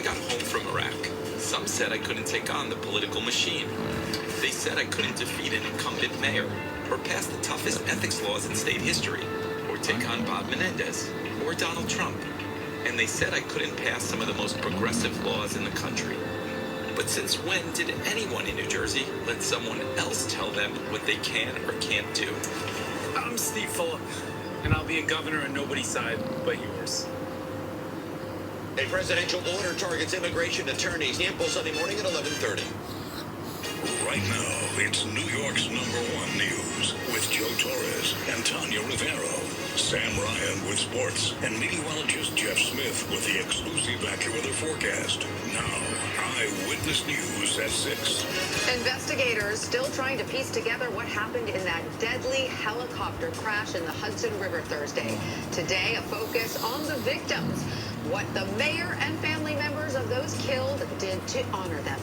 got home from Iraq. Some said I couldn't take on the political machine. They said I couldn't defeat an incumbent mayor, or pass the toughest ethics laws in state history, or take on Bob Menendez, or Donald Trump. And they said I couldn't pass some of the most progressive laws in the country. But since when did anyone in New Jersey let someone else tell them what they can or can't do? I'm Steve Fulop, and I'll be a governor on nobody's side but yours. A presidential order targets immigration attorneys. Ample Sunday morning at 11:30. Right now, it's New York's #1 news with Joe Torres and Tanya Rivero. Sam Ryan with sports and meteorologist Jeff Smith with the exclusive AccuWeather forecast. Now, Eyewitness News at 6. Investigators still trying to piece together what happened in that deadly helicopter crash in the Hudson River Thursday. Today, a focus on the victims, what the mayor and family members of those killed did to honor them.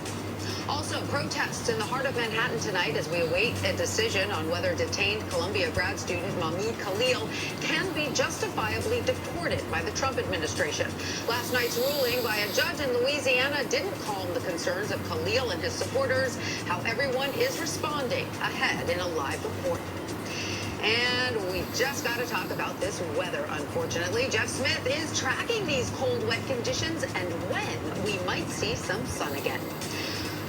Also, protests in the heart of Manhattan tonight as we await a decision on whether detained Columbia grad student Mahmoud Khalil can be justifiably deported by the Trump administration. Last night's ruling by a judge in Louisiana didn't calm the concerns of Khalil and his supporters. How everyone is responding ahead in a live report. And we just got to talk about this weather, unfortunately. Jeff Smith is tracking these cold, wet conditions and when we might see some sun again.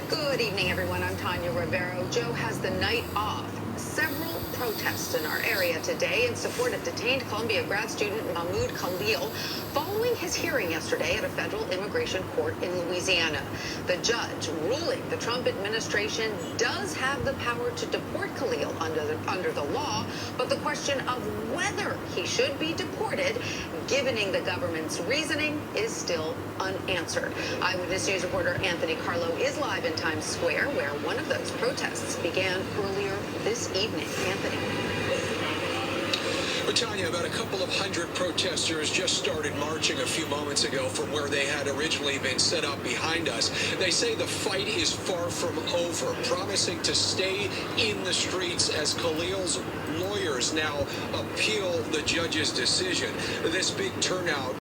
Good evening, everyone. I'm Tanya Rivero. Joe has the night off. Several protests in our area today in support of detained Columbia grad student Mahmoud Khalil following his hearing yesterday at a federal immigration court in Louisiana. The judge ruling the Trump administration does have the power to deport Khalil under the law, but the question of whether he should be deported, given the government's reasoning, is still unanswered. Eyewitness News reporter Anthony Carlo is live in Times Square, where one of those protests began earlier this evening. Anthony. Well, Tanya, about a couple of hundred protesters just started marching a few moments ago from where they had originally been set up behind us. They say the fight is far from over, promising to stay in the streets as Khalil's lawyers now appeal the judge's decision. This big turnout